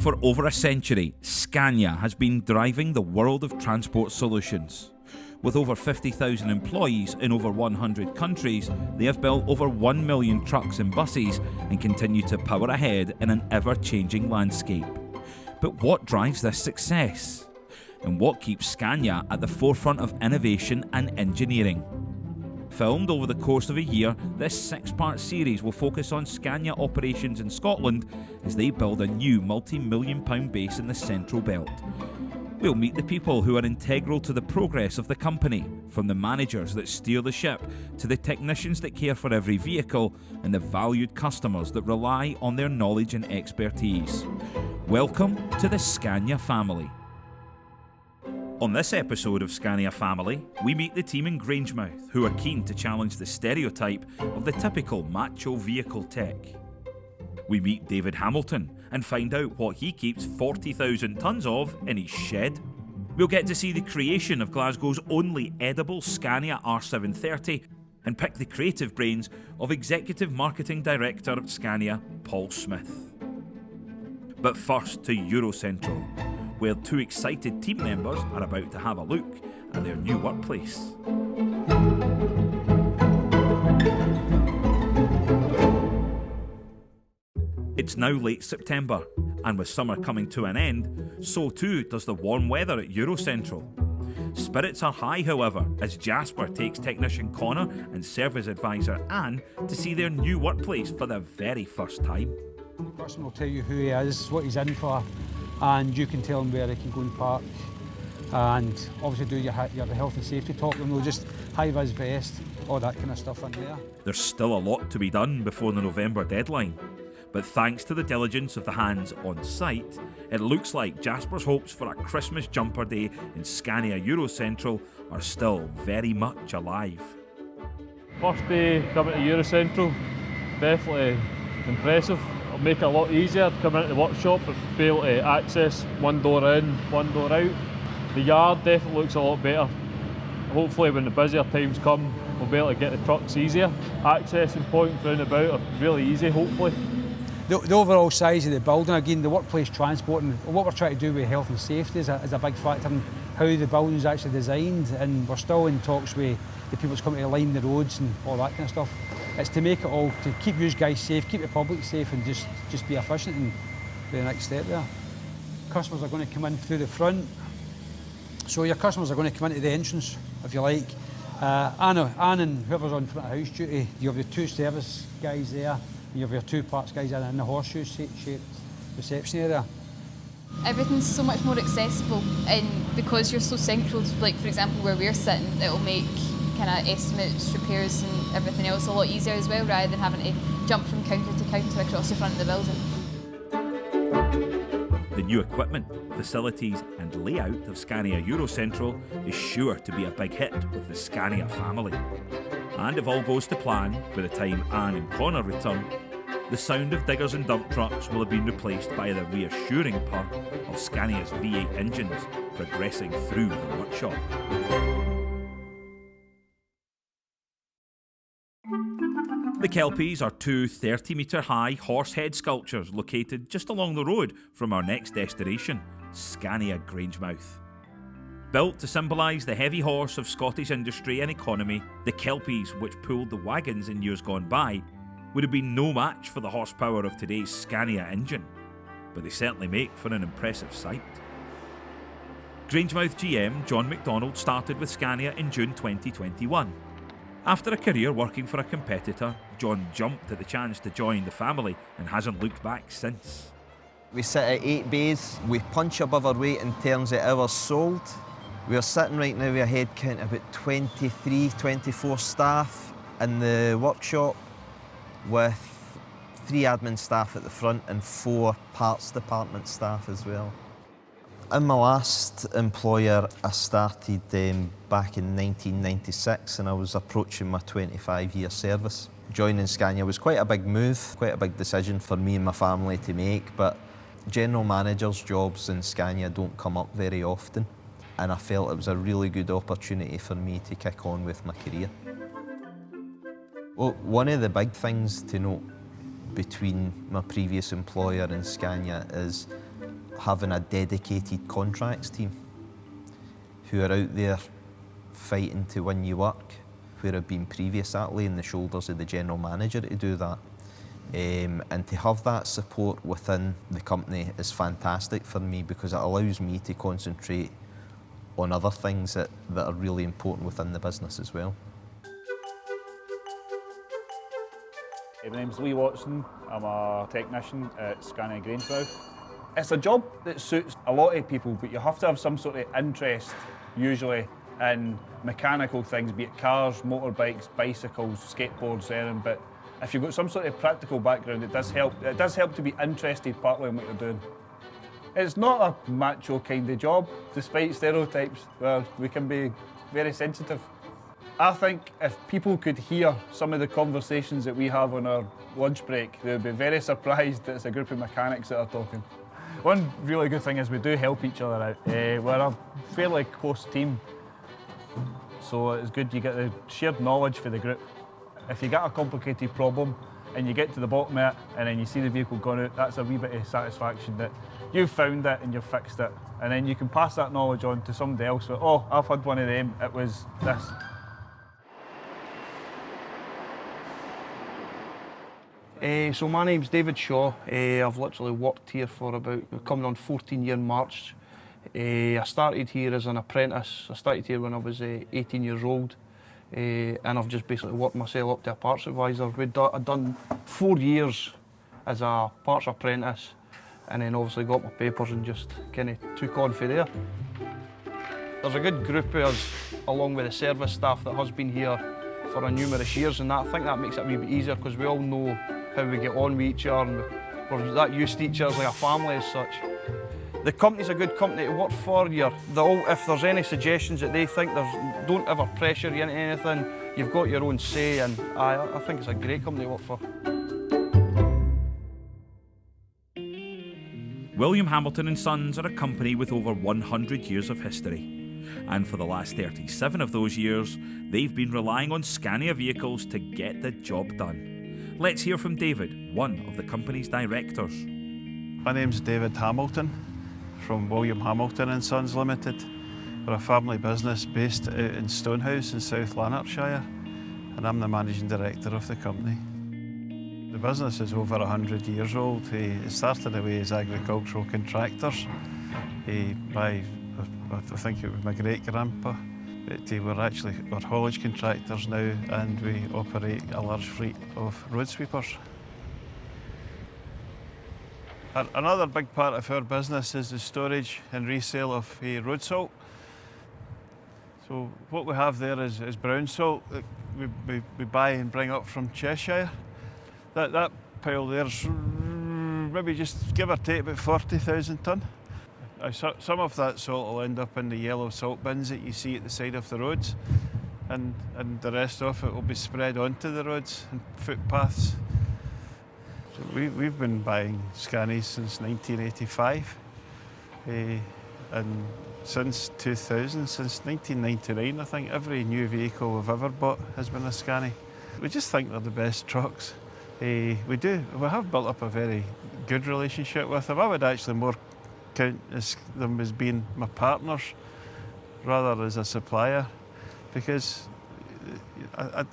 For over a century, Scania has been driving the world of transport solutions. With over 50,000 employees in over 100 countries, they have built over 1 million trucks and buses and continue to power ahead in an ever-changing landscape. But what drives this success? And what keeps Scania at the forefront of innovation and engineering? Filmed over the course of a year, this 6-part series will focus on Scania operations in Scotland as they build a new multi-million-pound base in the Central Belt. We'll meet the people who are integral to the progress of the company, from the managers that steer the ship to the technicians that care for every vehicle and the valued customers that rely on their knowledge and expertise. Welcome to the Scania family. On this episode of Scania Family, we meet the team in Grangemouth who are keen to challenge the stereotype of the typical macho vehicle tech. We meet David Hamilton and find out what he keeps 40,000 tonnes of in his shed. We'll get to see the creation of Glasgow's only edible Scania R730 and pick the creative brains of Executive Marketing Director at Scania, Paul Smith. But first to Eurocentral, where two excited team members are about to have a look at their new workplace. It's now late September, and with summer coming to an end, so too does the warm weather at Eurocentral. Spirits are high, however, as Jasper takes technician Connor and service advisor Anne to see their new workplace for the very first time. The person will tell you who he is, what he's in for, and you can tell him where he can go and park, and obviously do your health and safety talk. They'll just high-vis vest, all that kind of stuff in there. There's still a lot to be done before the November deadline, but thanks to the diligence of the hands on site, it looks like Jasper's hopes for a Christmas jumper day in Scania Eurocentral are still very much alive. First day coming to Eurocentral, definitely impressive. It'll make it a lot easier coming into the workshop and be able to access one door in, one door out. The yard definitely looks a lot better. Hopefully when the busier times come, we'll be able to get the trucks easier. Accessing points round about are really easy, hopefully. The overall size of the building, again, the workplace transport and what we're trying to do with health and safety is a big factor in how the building is actually designed, and we're still in talks with the people that's coming to line the roads and all that kind of stuff. It's to make it all, to keep you guys safe, keep the public safe, and just be efficient and be the next step there. Customers are going to come in through the front, so your customers are going to come into the entrance, if you like. Anne and whoever's on front of house duty, you have your two service guys there, you have your two parts guys in the horseshoe-shaped reception area. Everything's so much more accessible, and because you're so central, like for example where we're sitting, it'll make kind of estimates, repairs and everything else a lot easier as well, rather than having to jump from counter to counter across the front of the building. The new equipment, facilities and layout of Scania Eurocentral is sure to be a big hit with the Scania family. And if all goes to plan, by the time Anne and Connor return, the sound of diggers and dump trucks will have been replaced by the reassuring purr of Scania's V8 engines progressing through the workshop. The Kelpies are two 30-metre-high horse-head sculptures located just along the road from our next destination, Scania Grangemouth. Built to symbolise the heavy horse of Scottish industry and economy, the Kelpies, which pulled the wagons in years gone by, would have been no match for the horsepower of today's Scania engine, but they certainly make for an impressive sight. Grangemouth GM John MacDonald started with Scania in June 2021. After a career working for a competitor, John jumped at the chance to join the family and hasn't looked back since. We sit at 8 bays, we punch above our weight in terms of hours sold. We're sitting right now with a head count of about 23, 24 staff in the workshop, with 3 admin staff at the front and 4 parts department staff as well. In my last employer, I started back in 1996 and I was approaching my 25-year service. Joining Scania was quite a big move, quite a big decision for me and my family to make, but general managers' jobs in Scania don't come up very often, and I felt it was a really good opportunity for me to kick on with my career. Well, one of the big things to note between my previous employer and Scania is having a dedicated contracts team who are out there fighting to win you work, where I've been previous at laying the shoulders of the general manager to do that. And to have that support within the company is fantastic for me, because it allows me to concentrate on other things that are really important within the business as well. My name's Lee Watson. I'm a technician at Scania Grangemouth. It's a job that suits a lot of people, but you have to have some sort of interest, usually, in mechanical things, be it cars, motorbikes, bicycles, skateboards, anything. But if you've got some sort of practical background, it does help. It does help to be interested partly in what you're doing. It's not a macho kind of job, despite stereotypes where we can be very sensitive. I think if people could hear some of the conversations that we have on our lunch break, they would be very surprised that it's a group of mechanics that are talking. One really good thing is we do help each other out. We're a fairly close team, so it's good you get the shared knowledge for the group. If you get a complicated problem and you get to the bottom of it and then you see the vehicle gone out, that's a wee bit of satisfaction that you've found it and you've fixed it. And then you can pass that knowledge on to somebody else. But, oh, I've had one of them, it was this. So my name's David Shaw. I've literally worked here for about coming on 14 year in March. I started here as an apprentice. I started here when I was 18 years old, and I've just basically worked myself up to a parts advisor. I'd done 4 years as a parts apprentice, and then obviously got my papers and just kind of took on from there. There's a good group of us, along with the service staff, that has been here for numerous years, and I think that makes it a wee bit easier because we all know how we get on with each other, and we're that used to each other like a family as such. The company's a good company to work for. If there's any suggestions that they think don't ever pressure you into anything. You've got your own say, and I think it's a great company to work for. William Hamilton & Sons are a company with over 100 years of history. And for the last 37 of those years, they've been relying on Scania vehicles to get the job done. Let's hear from David, one of the company's directors. My name's David Hamilton from William Hamilton & Sons Limited. We're a family business based out in Stonehouse in South Lanarkshire, and I'm the managing director of the company. The business is over 100 years old. It started away as agricultural contractors. I think it was my great-grandpa. We're haulage contractors now, and we operate a large fleet of road sweepers. Another big part of our business is the storage and resale of road salt. So what we have there is brown salt that we buy and bring up from Cheshire. That pile there's maybe just give or take about 40,000 tonne. Some of that salt will end up in the yellow salt bins that you see at the side of the roads, and the rest of it will be spread onto the roads and footpaths. So we've been buying Scanias since 1985, and since 2000, since 1999, I think every new vehicle we've ever bought has been a Scania. We just think they're the best trucks. We have built up a very good relationship with them. I would actually more count them as being my partners rather as a supplier, because I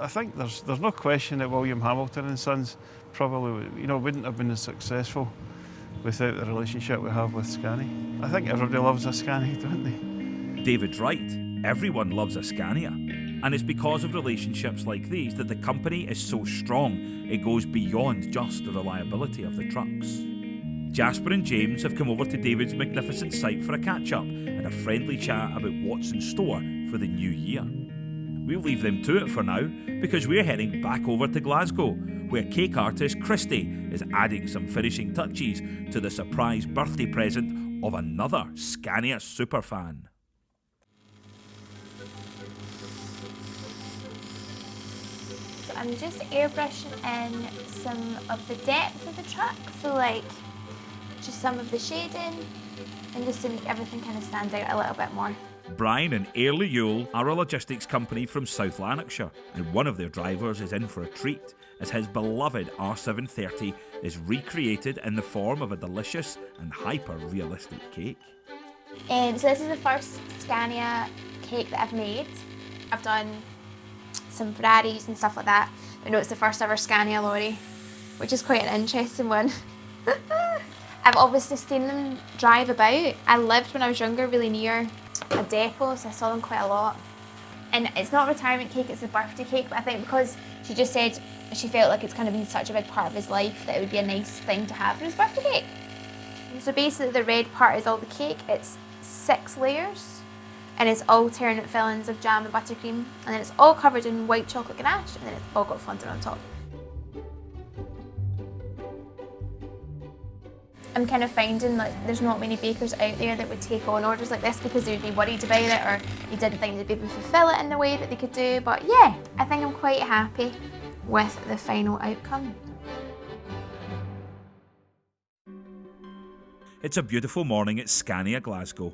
think there's no question that William Hamilton & Sons probably wouldn't have been as successful without the relationship we have with Scania. I think everybody loves a Scania, don't they? David's right. Everyone loves a Scania. And it's because of relationships like these that the company is so strong, it goes beyond just the reliability of the trucks. Jasper and James have come over to David's magnificent site for a catch-up and a friendly chat about what's in store for the new year. We'll leave them to it for now, because we're heading back over to Glasgow, where cake artist Christy is adding some finishing touches to the surprise birthday present of another Scania superfan. So I'm just airbrushing in some of the depth of the truck, so like just some of the shading, and just to make everything kind of stand out a little bit more. Brian and Airlie Yule are a logistics company from South Lanarkshire, and one of their drivers is in for a treat as his beloved R730 is recreated in the form of a delicious and hyper-realistic cake. So this is the first Scania cake that I've made. I've done some Ferraris and stuff like that. I know it's the first ever Scania Lorry, which is quite an interesting one. I've obviously seen them drive about. I lived when I was younger really near a depot, so I saw them quite a lot. And it's not a retirement cake, it's a birthday cake, but I think because she just said she felt like it's kind of been such a big part of his life that it would be a nice thing to have for his birthday cake. So basically the red part is all the cake. It's 6 layers and it's alternate fillings of jam and buttercream, and then it's all covered in white chocolate ganache, and then it's all got fondant on top. I'm kind of finding that there's not many bakers out there that would take on orders like this because they would be worried about it, or they didn't think they'd be able to fulfill it in the way that they could do. But yeah, I think I'm quite happy with the final outcome. It's a beautiful morning at Scania Glasgow,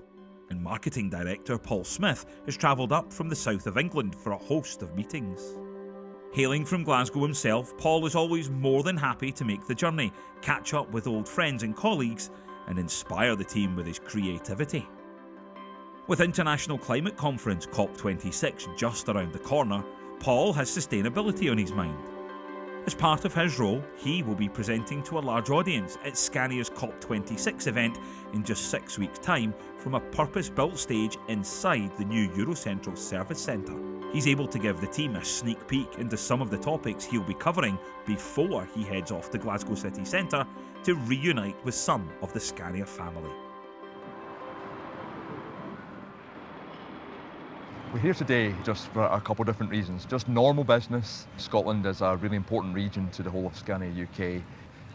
and Marketing Director Paul Smith has travelled up from the south of England for a host of meetings. Hailing from Glasgow himself, Paul is always more than happy to make the journey, catch up with old friends and colleagues, and inspire the team with his creativity. With International Climate Conference COP26 just around the corner, Paul has sustainability on his mind. As part of his role, he will be presenting to a large audience at Scania's COP26 event in just 6 weeks' time from a purpose-built stage inside the new Eurocentral service centre. He's able to give the team a sneak peek into some of the topics he'll be covering before he heads off to Glasgow city centre to reunite with some of the Scania family. We're here today just for a couple of different reasons. Just normal business. Scotland is a really important region to the whole of Scania UK.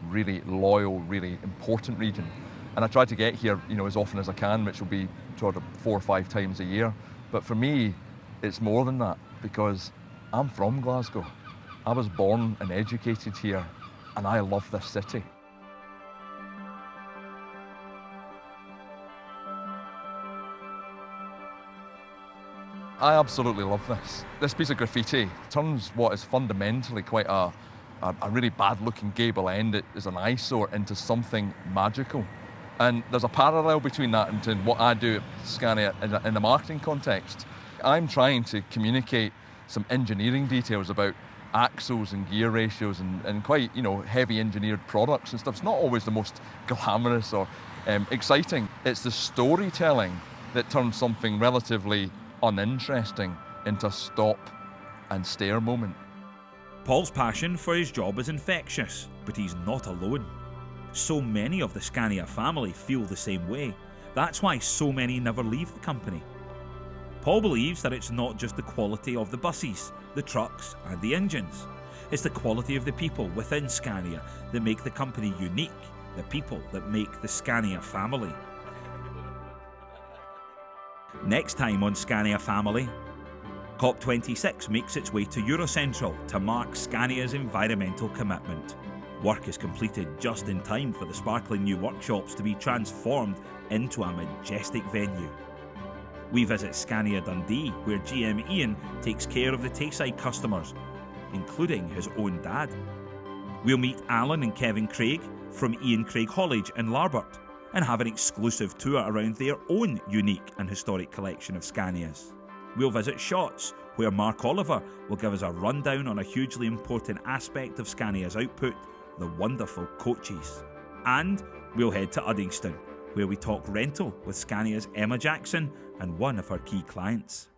Really loyal, really important region. And I try to get here, as often as I can, which will be sort of 4 or 5 times a year. But for me, it's more than that, because I'm from Glasgow. I was born and educated here, and I love this city. I absolutely love this. This piece of graffiti turns what is fundamentally quite a really bad-looking gable end. It is an eyesore into something magical. And there's a parallel between that and what I do at Scania in the marketing context. I'm trying to communicate some engineering details about axles and gear ratios and quite, heavy engineered products and stuff. It's not always the most glamorous or exciting. It's the storytelling that turns something relatively uninteresting into a stop and stare moment. Paul's passion for his job is infectious, but he's not alone. So many of the Scania family feel the same way. That's why so many never leave the company. Paul believes that it's not just the quality of the buses, the trucks and the engines. It's the quality of the people within Scania that make the company unique, the people that make the Scania family. Next time on Scania Family, COP26 makes its way to Eurocentral to mark Scania's environmental commitment. Work is completed just in time for the sparkling new workshops to be transformed into a majestic venue. We visit Scania Dundee, where GM Ian takes care of the Tayside customers, including his own dad. We'll meet Alan and Kevin Craig from Ian Craig Haulage in Larbert and have an exclusive tour around their own unique and historic collection of Scanias. We'll visit Shotts, where Mark Oliver will give us a rundown on a hugely important aspect of Scania's output, the wonderful coaches. And we'll head to Uddingston, where we talk rental with Scania's Emma Jackson and one of her key clients.